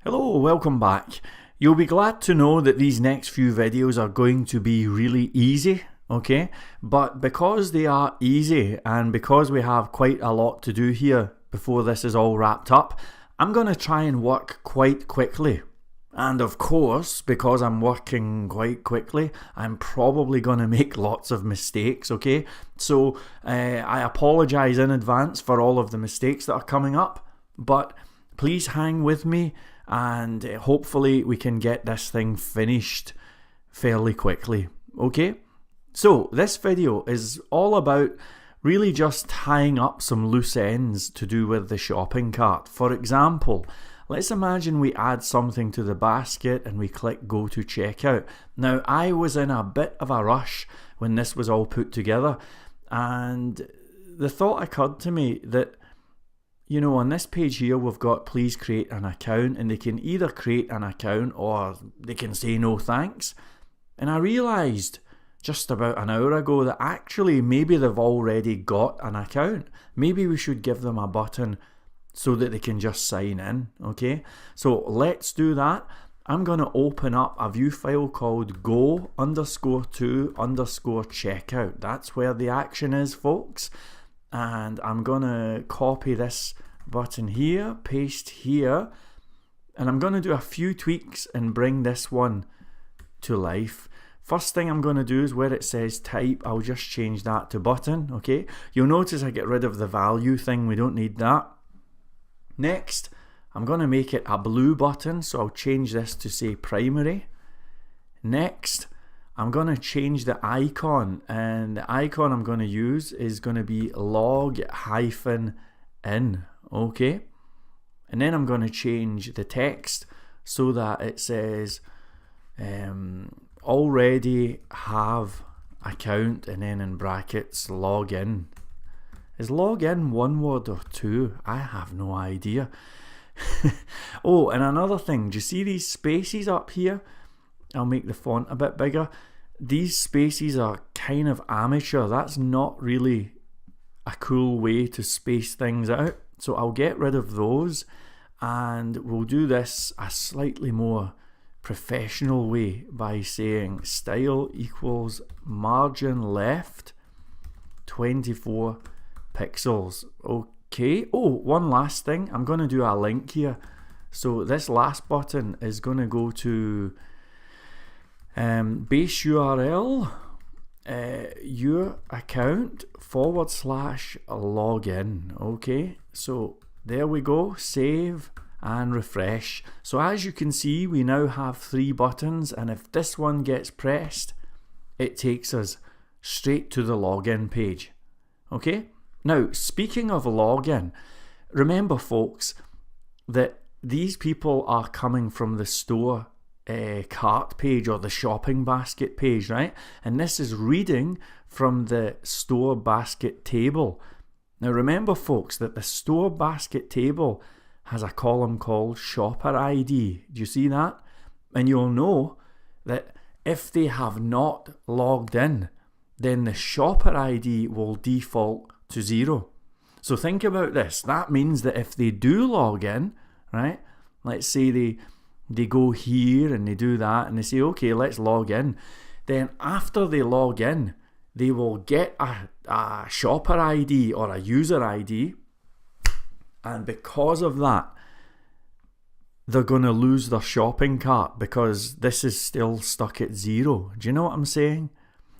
Hello, welcome back. You'll be glad to know that these next few videos are going to be really easy, okay? But because they are easy and because we have quite a lot to do here before this is all wrapped up, I'm going to try and work quite quickly. And of course, because I'm working quite quickly, I'm probably going to make lots of mistakes, okay? So I apologise in advance for all of the mistakes that are coming up, but please hang with me and hopefully we can get this thing finished fairly quickly, okay? So this video is all about really just tying up some loose ends to do with the shopping cart. For example, let's imagine we add something to the basket and we click go to checkout. Now, I was in a bit of a rush when this was all put together, and the thought occurred to me that, you know, on this page here we've got please create an account, and they can either create an account or they can say no thanks. And I realised just about an hour ago that actually maybe they've already got an account. Maybe we should give them a button so that they can just sign in, okay? So let's do that. I'm going to open up a view file called go_to_checkout. That's where the action is, folks. And I'm going to copy this button here, paste here, and I'm going to do a few tweaks and bring this one to life. First thing I'm going to do is where it says type, I'll just change that to button, okay? You'll notice I get rid of the value thing, we don't need that. Next, I'm going to make it a blue button, so I'll change this to say primary. Next, I'm going to change the icon, and the icon I'm going to use is going to be log-in, okay? And then I'm going to change the text so that it says already have account, and then in brackets login. Is login one word or two? I have no idea. Oh, and another thing, do you see these spaces up here? I'll make the font a bit bigger. These spaces are kind of amateur. That's not really a cool way to space things out. So I'll get rid of those and we'll do this a slightly more professional way by saying style equals margin left 24 pixels. Okay. Oh, one last thing. I'm going to do a link here. So this last button is going to go to base URL your account /login. Okay, so there we go. Save and refresh. So as you can see, we now have 3 buttons, and if this one gets pressed, it takes us straight to the login page. Okay, now speaking of login, remember folks that these people are coming from the store cart page or the shopping basket page, right? And this is reading from the store basket table. Now remember folks that the store basket table has a column called shopper ID. Do you see that? And you'll know that if they have not logged in, then the shopper ID will default to 0. So think about this. That means that if they do log in, right? Let's say they go here and they do that and they say, okay, let's log in. Then after they log in, they will get a shopper ID or a user ID. And because of that, they're going to lose their shopping cart because this is still stuck at 0. Do you know what I'm saying?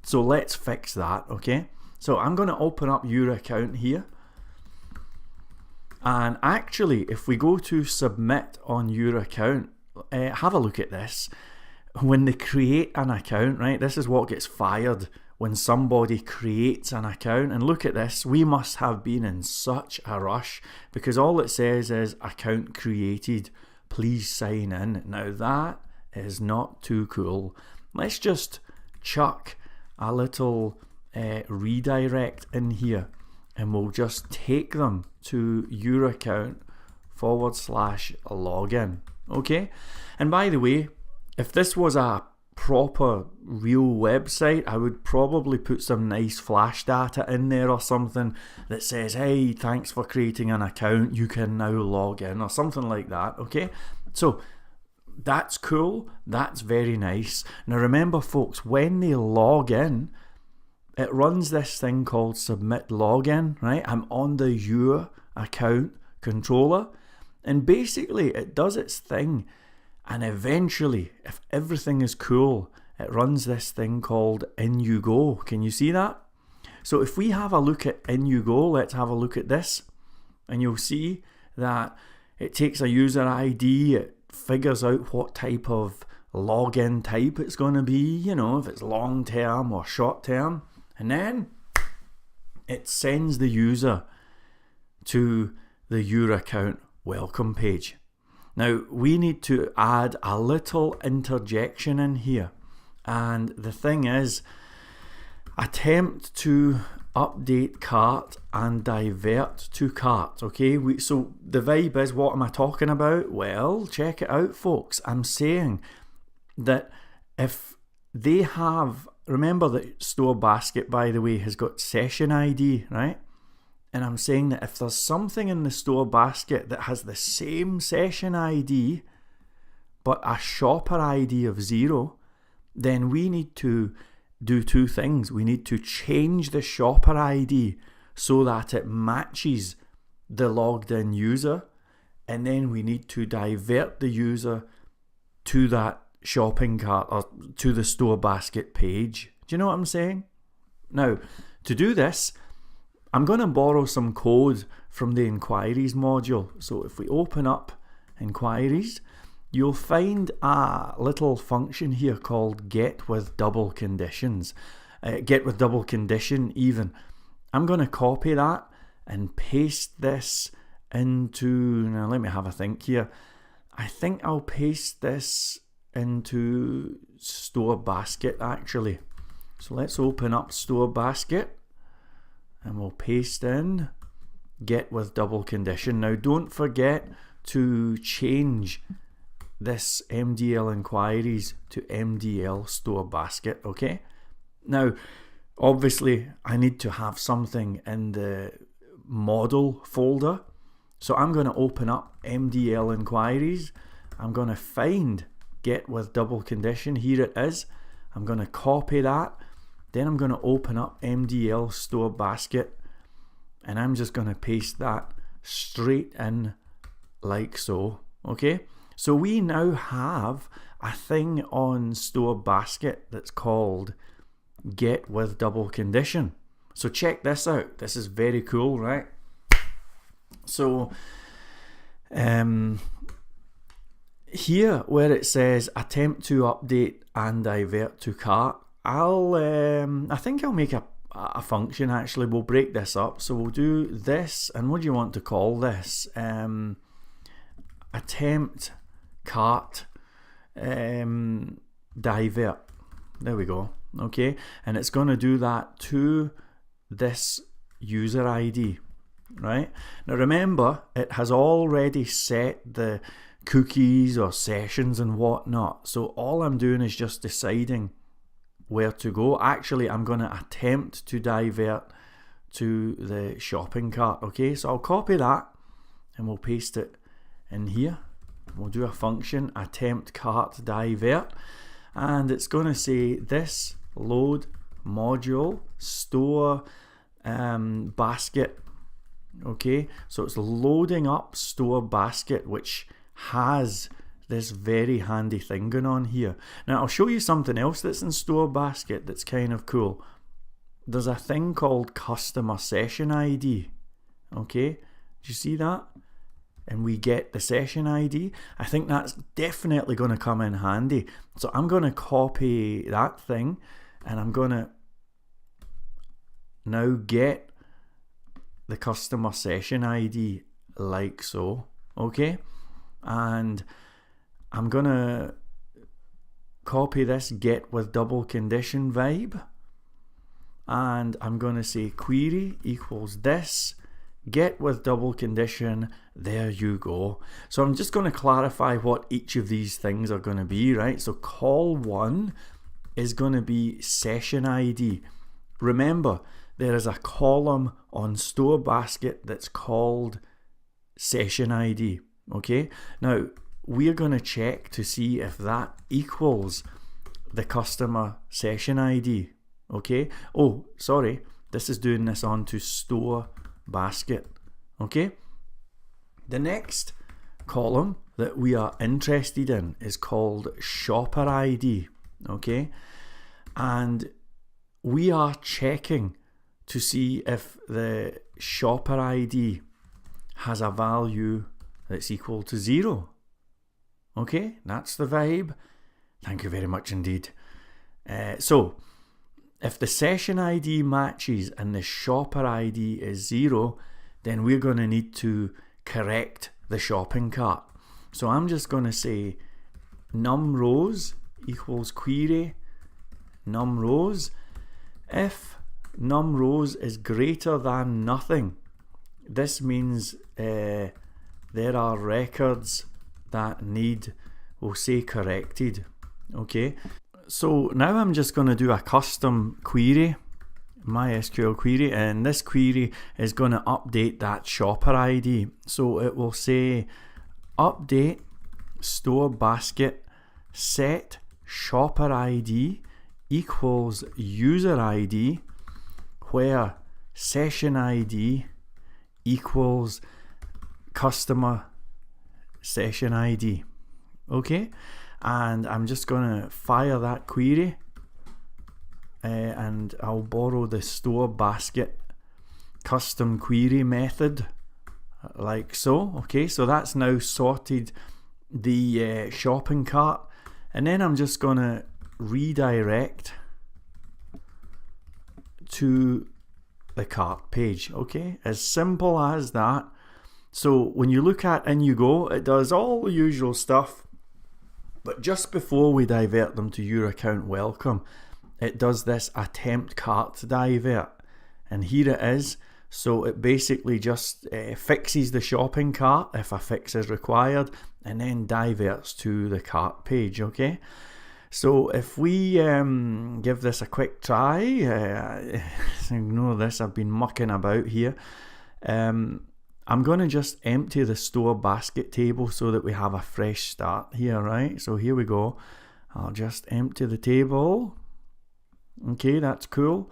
So let's fix that, okay? So I'm going to open up your account here. And actually, if we go to submit on your account, have a look at this. When they create an account, right, this is what gets fired when somebody creates an account. And look at this, we must have been in such a rush because all it says is account created, please sign in. Now that is not too cool. Let's just chuck a little redirect in here and we'll just take them to your account /login. Okay, and by the way, if this was a proper real website, I would probably put some nice flash data in there or something that says, hey, thanks for creating an account, you can now log in, or something like that, okay? So that's cool, that's very nice. Now remember folks, when they log in, it runs this thing called submit login, right? I'm on the your account controller, and basically it does its thing, and eventually, if everything is cool, it runs this thing called in you go. Can you see that? So if we have a look at in you go, let's have a look at this, and you'll see that it takes a user ID, it figures out what type of login type it's going to be, you know, if it's long term or short term, and then it sends the user to the your account welcome page. Now we need to add a little interjection in here, and the thing is, attempt to update cart and divert to cart. Okay, so the vibe is, what am I talking about? Well, check it out folks. I'm saying that if they have, remember that store basket, by the way, has got session ID, right? And I'm saying that if there's something in the store basket that has the same session ID but a shopper ID of 0, then we need to do two things. We need to change the shopper ID so that it matches the logged in user, and then we need to divert the user to that shopping cart or to the store basket page. Do you know what I'm saying? Now, to do this, I'm going to borrow some code from the inquiries module. So if we open up inquiries, you'll find a little function here called get with double conditions. Get with double condition even. I'm going to copy that and paste this into, now let me have a think here. I think I'll paste this into store basket actually. So let's open up store basket and we'll paste in get with double condition. Now don't forget to change this MDL inquiries to MDL store basket, okay? Now, obviously, I need to have something in the model folder. So I'm going to open up MDL inquiries. I'm going to find get with double condition. Here it is. I'm going to copy that. Then I'm going to open up MDL store basket. And I'm just going to paste that straight in like so, okay? So we now have a thing on store basket that's called get with double condition. So check this out. This is very cool, right? So here where it says attempt to update and divert to cart, I think I'll make a function actually. We'll break this up. So we'll do this, and what do you want to call this? Attempt cart divert. There we go. Okay, and it's going to do that to this user ID, right? Now remember, it has already set the cookies or sessions and whatnot, so all I'm doing is just deciding where to go. Actually, I'm going to attempt to divert to the shopping cart. Okay, so I'll copy that and we'll paste it in here. We'll do a function attempt cart divert, and it's going to say this load module store basket. Okay, so it's loading up store basket, which has this very handy thing going on here. Now I'll show you something else that's in store basket that's kind of cool. There's a thing called customer session ID. Okay, do you see that? And we get the session ID. I think that's definitely going to come in handy. So I'm going to copy that thing, and I'm going to now get the customer session ID like so. Okay, and I'm going to copy this get with double condition vibe, and I'm going to say query equals this get with double condition. There you go. So I'm just going to clarify what each of these things are going to be, right? So call 1 is going to be session ID. Remember, there is a column on store basket that's called session ID. Okay, now we're going to check to see if that equals the customer session ID. Okay. Oh, sorry. This is doing this onto store basket. Okay. The next column that we are interested in is called shopper ID. Okay. And we are checking to see if the shopper ID has a value that's equal to 0. Okay, that's the vibe. Thank you very much indeed. So, if the session ID matches and the shopper ID is 0, then we're going to need to correct the shopping cart. So I'm just going to say num rows equals query num rows. If num rows is greater than nothing, this means there are records that need, we'll say, corrected. Okay, so now I'm just going to do a custom query, MySQL query, and this query is going to update that shopper ID. So it will say update store basket set shopper ID equals user ID, where session ID equals customer session ID. Okay, and I'm just going to fire that query, and I'll borrow the store basket custom query method like so. Okay, so that's now sorted the shopping cart, and then I'm just going to redirect to the cart page. Okay, as simple as that. So when you look at In You Go, it does all the usual stuff, but just before we divert them to your account welcome, it does this attempt cart divert, and here it is. So it basically just fixes the shopping cart if a fix is required, and then diverts to the cart page. Okay, so if we give this a quick try, ignore this, I've been mucking about here. I'm going to just empty the store basket table so that we have a fresh start here, right? So here we go. I'll just empty the table. Okay, that's cool.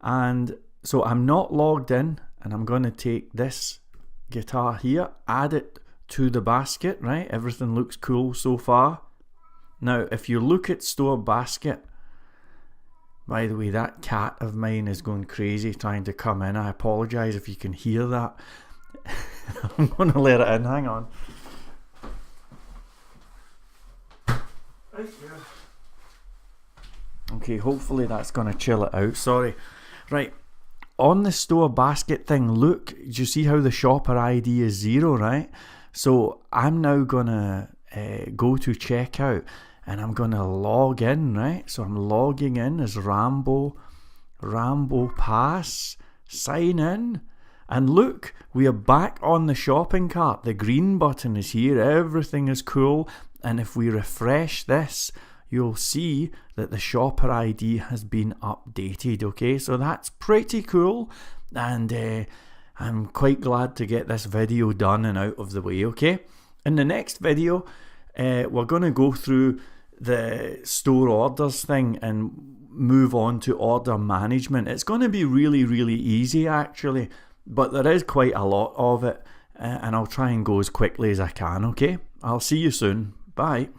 And so I'm not logged in, and I'm going to take this guitar here, add it to the basket, right? Everything looks cool so far. Now, if you look at store basket, by the way, that cat of mine is going crazy trying to come in. I apologize if you can hear that. I'm going to let it in. Hang on. Okay, hopefully that's going to chill it out. Sorry. Right. On the store basket thing, look, do you see how the shopper ID is 0, right? So I'm now going to go to checkout, and I'm going to log in, right? So I'm logging in as Rambo Pass, sign in. And look, we are back on the shopping cart. The green button is here. Everything is cool. And if we refresh this, you'll see that the shopper ID has been updated. Okay, so that's pretty cool. And I'm quite glad to get this video done and out of the way. Okay, in the next video, we're going to go through the store orders thing and move on to order management. It's going to be really, really easy actually. But there is quite a lot of it, and I'll try and go as quickly as I can, okay? I'll see you soon. Bye.